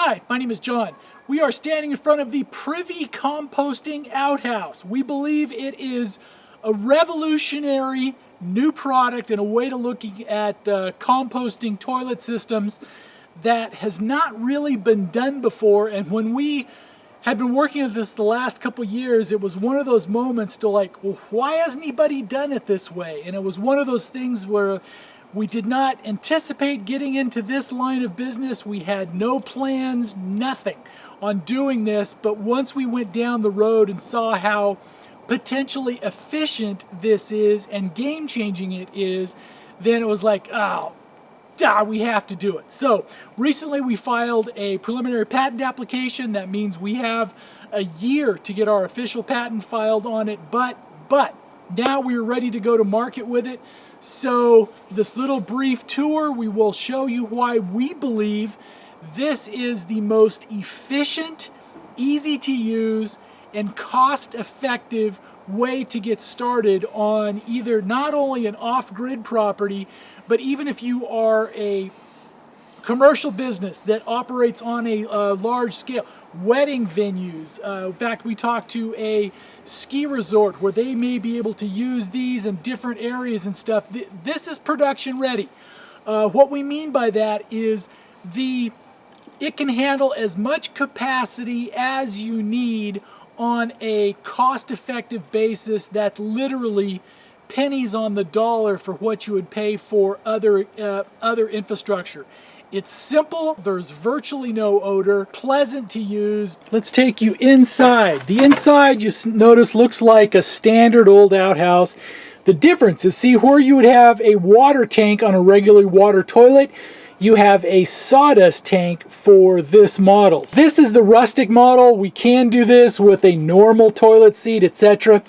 Hi, my name is John. We are standing in front of the Privy Composting Outhouse. We believe it is a revolutionary new product and a way to looking at composting toilet systems that has not really been done before. And when we had been working with this the last couple years, it was one of those moments to like, well, why hasn't anybody done it this way? And it was one of those things where we did not anticipate getting into this line of business. We had no plans, nothing on doing this. But once we went down the road and saw how potentially efficient this is and game-changing it is, then it was like, oh, we have to do it. So recently we filed a preliminary patent application. That means we have a year to get our official patent filed on it, but now we're ready to go to market with it. So this little brief tour, we will show you why we believe this is the most efficient, easy to use, and cost-effective way to get started on either not only an off-grid property, but even if you are a commercial business that operates on a large scale, wedding venues. In fact, we talked to a ski resort where they may be able to use these in different areas and stuff. This is production ready. What we mean by that is it can handle as much capacity as you need on a cost-effective basis. That's literally pennies on the dollar for what you would pay for other infrastructure. It's simple, there's virtually no odor, pleasant to use. Let's take you inside. The inside, you notice, looks like a standard old outhouse. The difference is, see where you would have a water tank on a regular water toilet, you have a sawdust tank for this model. This is the rustic model. We can do this with a normal toilet seat, etc.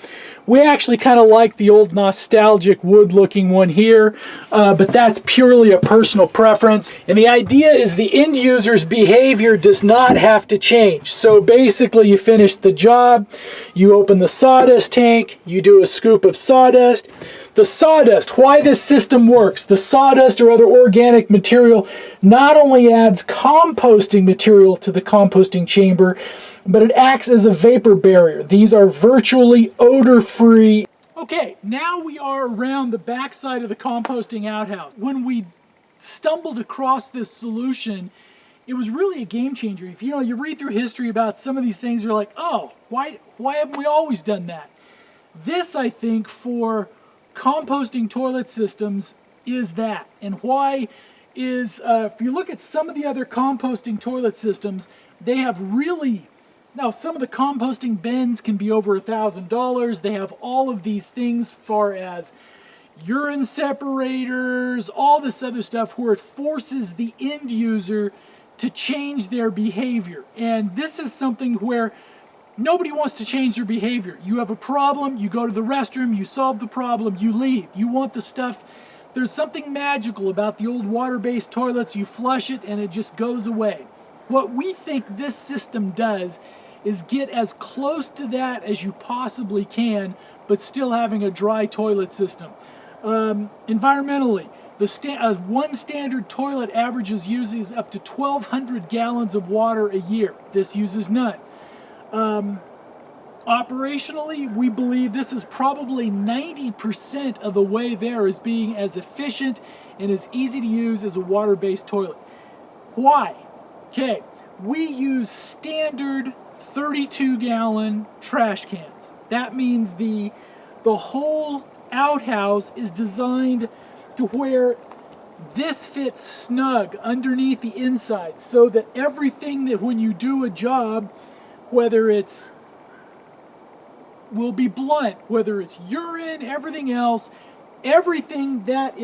We actually kind of like the old nostalgic wood looking one here, but that's purely a personal preference. And the idea is the end user's behavior does not have to change. So basically you finish the job, you open the sawdust tank, you do a scoop of sawdust. The sawdust, why this system works, the sawdust or other organic material not only adds composting material to the composting chamber, but it acts as a vapor barrier. These are virtually odor-free. Okay, now we are around the back side of the composting outhouse. When we stumbled across this solution, it was really a game changer. If you read through history about some of these things, you're like, oh, why haven't we always done that? This, I think, for composting toilet systems is that. And why is, if you look at some of the other composting toilet systems, they have really, now some of the composting bins can be over $1,000. They have all of these things as far as urine separators, all this other stuff where it forces the end user to change their behavior. And this is something where nobody wants to change their behavior. You have a problem, you go to the restroom, you solve the problem, you leave. You want the stuff. There's something magical about the old water-based toilets. You flush it and it just goes away. What we think this system does is get as close to that as you possibly can, but still having a dry toilet system. Environmentally, one standard toilet uses up to 1,200 gallons of water a year. This uses none. Operationally, we believe this is probably 90% of the way there as being as efficient and as easy to use as a water-based toilet. Why? Okay, we use standard 32-gallon trash cans. That means the whole outhouse is designed to where this fits snug underneath the inside, so that everything that when you do a job, whether it's, will be blunt, whether it's urine, everything else, everything that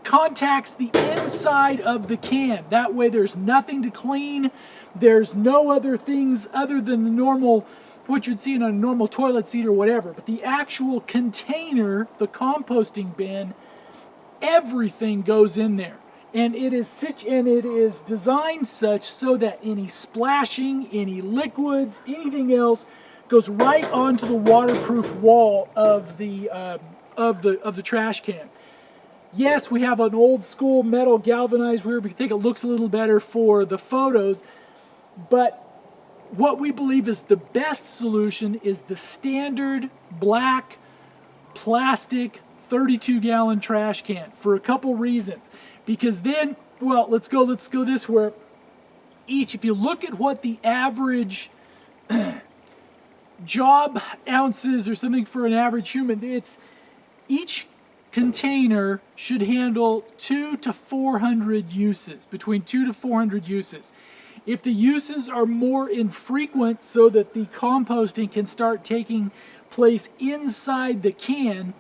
contacts the inside of the can. That way there's nothing to clean. There's no other things other than the normal, what you'd see in a normal toilet seat or whatever. But the actual container, the composting bin, everything goes in there. And it is designed such so that any splashing, any liquids, anything else goes right onto the waterproof wall of the trash can. Yes, we have an old school metal galvanized rear. We think it looks a little better for the photos, But what we believe is the best solution is the standard black plastic 32-gallon trash can for a couple reasons. Because then, well, let's go this where if you look at what the average job ounces or something for an average human, it's each container should handle 200 to 400 uses, between 200 to 400 uses. If the uses are more infrequent so that the composting can start taking place inside the can,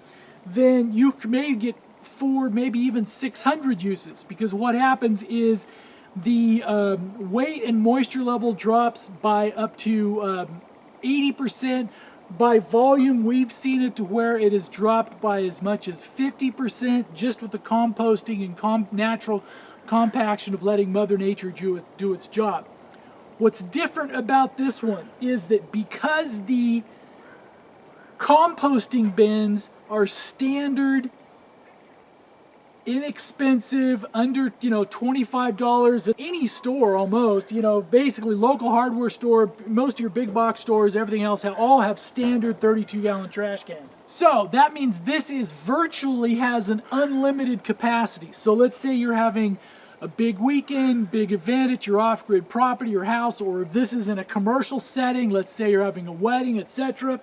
then you may get 400, maybe even 600 uses, because what happens is the weight and moisture level drops by up to 80%. By volume, we've seen it to where it is dropped by as much as 50% just with the composting and natural compaction of letting Mother Nature do its job. What's different about this one is that because the composting bins are standard, inexpensive, under $25 at any store almost, basically local hardware store, most of your big box stores, everything else all have standard 32-gallon trash cans. So that means this virtually has an unlimited capacity. So let's say you're having a big weekend, big event at your off-grid property or house, or if this is in a commercial setting, let's say you're having a wedding, etc.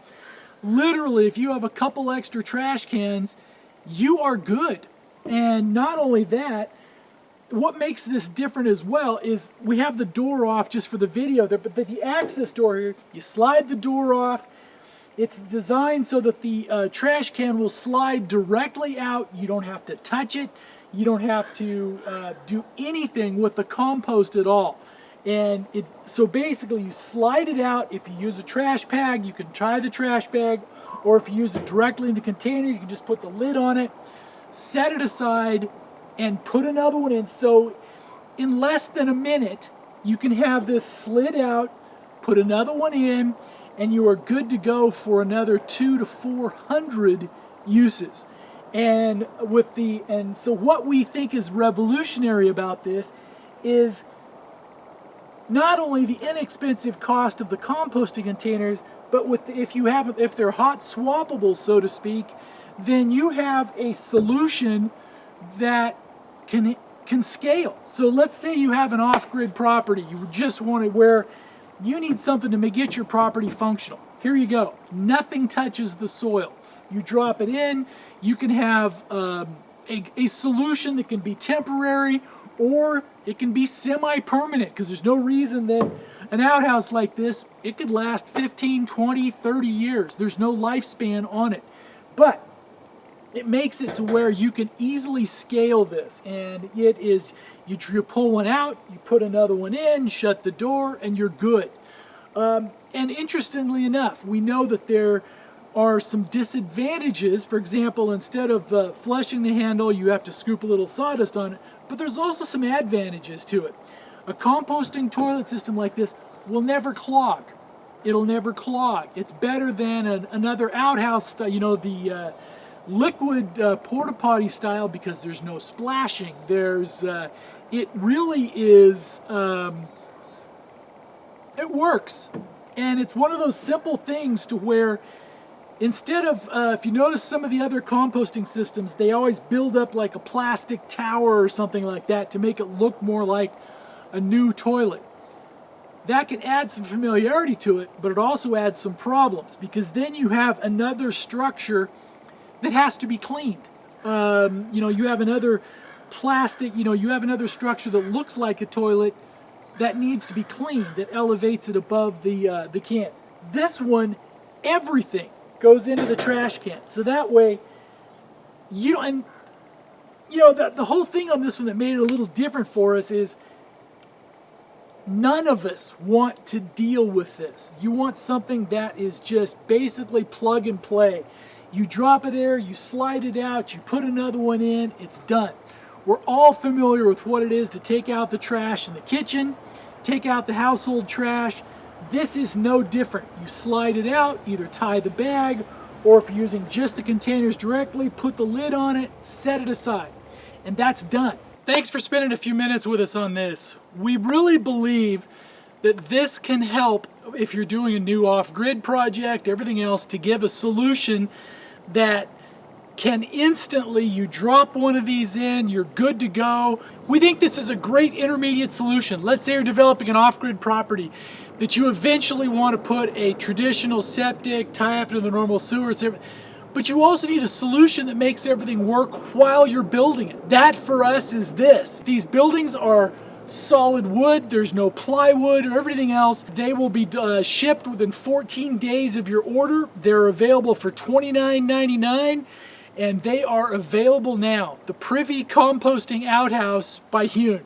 Literally, if you have a couple extra trash cans, you are good. And not only that, what makes this different as well is we have the door off just for the video there, but the access door here, you slide the door off. It's designed so that the trash can will slide directly out. You don't have to touch it. You don't have to do anything with the compost at all. And so basically you slide it out. If you use a trash bag, you can try the trash bag, or if you use it directly in the container, you can just put the lid on it, set it aside, and put another one in. So in less than a minute, you can have this slid out, put another one in, and you are good to go for another 200 to 400 uses. And so what we think is revolutionary about this is not only the inexpensive cost of the composting containers, but if they're hot swappable, so to speak, then you have a solution that can scale. So let's say you have an off-grid property. You just want it where you need something to get your property functional. Here you go. Nothing touches the soil. You drop it in. You can have a solution that can be temporary, or it can be semi-permanent, because there's no reason that an outhouse like this, it could last 15, 20, 30 years. There's no lifespan on it. But it makes it to where you can easily scale this, and it is, you pull one out, you put another one in, shut the door, and you're good. And interestingly enough, we know that there are some disadvantages. For example, instead of flushing the handle, you have to scoop a little sawdust on it, but there's also some advantages to it. A composting toilet system like this will never clog. It'll never clog. It's better than another outhouse, the liquid porta potty style, because there's no splashing. It really is, it works. And it's one of those simple things to where instead of, if you notice some of the other composting systems, they always build up like a plastic tower or something like that to make it look more like a new toilet. That can add some familiarity to it, but it also adds some problems, because then you have another structure that has to be cleaned. You have another plastic, you have another structure that looks like a toilet that needs to be cleaned, that elevates it above the can. This one, everything goes into the trash can. So that way, the whole thing on this one that made it a little different for us is none of us want to deal with this. You want something that is just basically plug and play. You drop it there, you slide it out, you put another one in, it's done. We're all familiar with what it is to take out the trash in the kitchen, take out the household trash. This is no different. You slide it out, either tie the bag, or if you're using just the containers directly, put the lid on it, set it aside, and that's done. Thanks for spending a few minutes with us on this. We really believe that this can help if you're doing a new off-grid project, everything else, to give a solution that can instantly, you drop one of these in, you're good to go. We think this is a great intermediate solution. Let's say you're developing an off-grid property that you eventually want to put a traditional septic, tie up into the normal sewer, but you also need a solution that makes everything work while you're building it. That for us is this. These buildings are solid wood, there's no plywood or everything else. They will be shipped within 14 days of your order. They're available for $29.99 and they are available now. The Privy Composting Outhouse by Hune.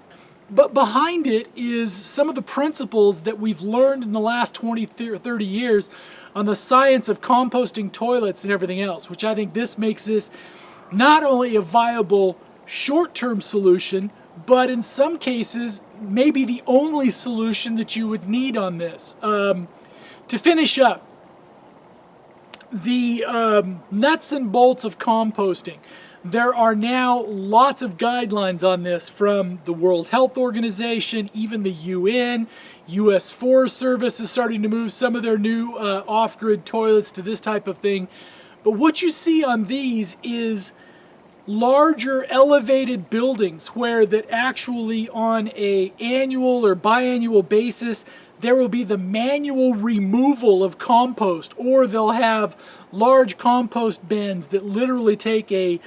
But behind it is some of the principles that we've learned in the last 20, 30 years on the science of composting toilets and everything else, which I think this makes this not only a viable short-term solution, but in some cases, maybe the only solution that you would need on this. To finish up, the nuts and bolts of composting. There are now lots of guidelines on this from the World Health Organization, even the UN. U.S. Forest Service is starting to move some of their new off-grid toilets to this type of thing. But what you see on these is larger elevated buildings where that actually on a annual or biannual basis there will be the manual removal of compost, or they'll have large compost bins that literally take a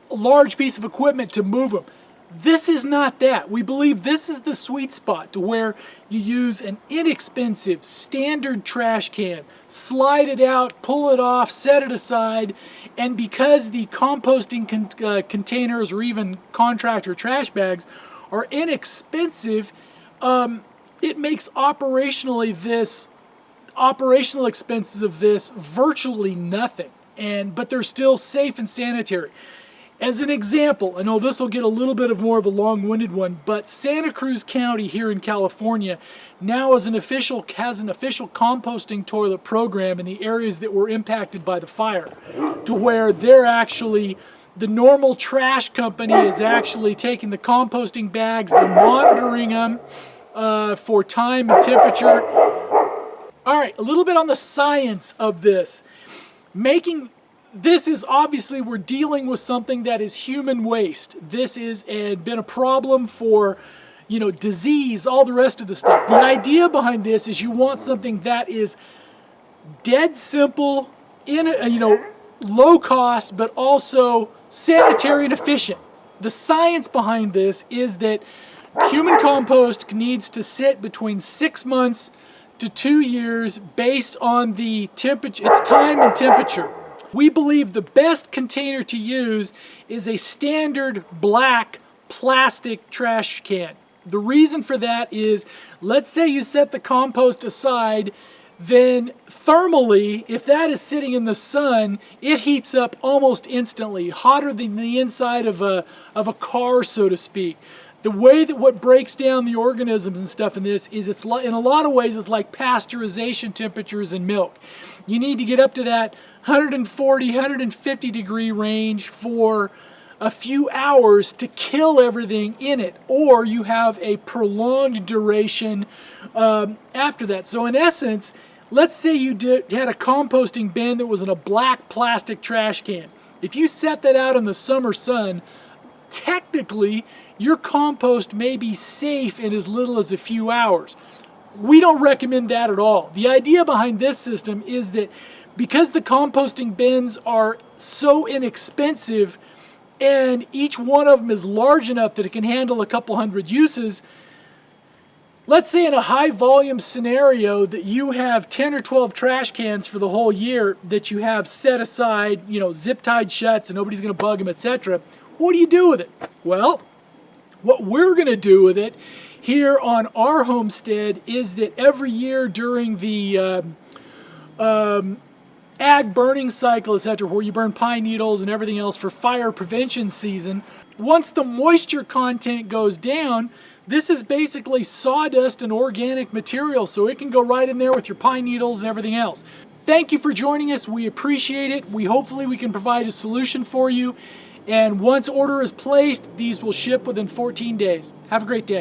large piece of equipment to move them. This is not that. We believe this is the sweet spot to where you use an inexpensive standard trash can, slide it out, pull it off, set it aside, and because the composting containers or even contractor trash bags are inexpensive, it makes operational expenses of this virtually nothing. But they're still safe and sanitary. As an example, I know this will get a little bit of more of a long-winded one, but Santa Cruz County here in California now has an official composting toilet program in the areas that were impacted by the fire, to where they're actually, the normal trash company is actually taking the composting bags, they're monitoring them for time and temperature. All right, a little bit on the science of this. This is obviously, we're dealing with something that is human waste. This is been a problem for, disease, all the rest of the stuff. The idea behind this is you want something that is dead simple, low cost, but also sanitary and efficient. The science behind this is that human compost needs to sit between 6 months to 2 years based on the temperature, its time and temperature. We believe the best container to use is a standard black plastic trash can. The reason for that is, let's say you set the compost aside, then thermally, if that is sitting in the sun, it heats up almost instantly, hotter than the inside of a car, so to speak. The way that what breaks down the organisms and stuff in this is in a lot of ways it's like pasteurization temperatures in milk. You need to get up to that 140, 150 degree range for a few hours to kill everything in it, or you have a prolonged duration after that. So in essence, let's say you had a composting bin that was in a black plastic trash can. If you set that out in the summer sun, technically your compost may be safe in as little as a few hours. We don't recommend that at all. The idea behind this system is that because the composting bins are so inexpensive and each one of them is large enough that it can handle a couple hundred uses, let's say in a high volume scenario that you have 10 or 12 trash cans for the whole year that you have set aside, zip tied shut so nobody's going to bug them, etc. What do you do with it? Well, what we're going to do with it here on our homestead is that every year during the ag burning cycle, etc., where you burn pine needles and everything else for fire prevention season, once the moisture content goes down, this is basically sawdust and organic material, so it can go right in there with your pine needles and everything else. Thank you for joining us. We appreciate it. Hopefully we can provide a solution for you. And once order is placed, these will ship within 14 days. Have a great day.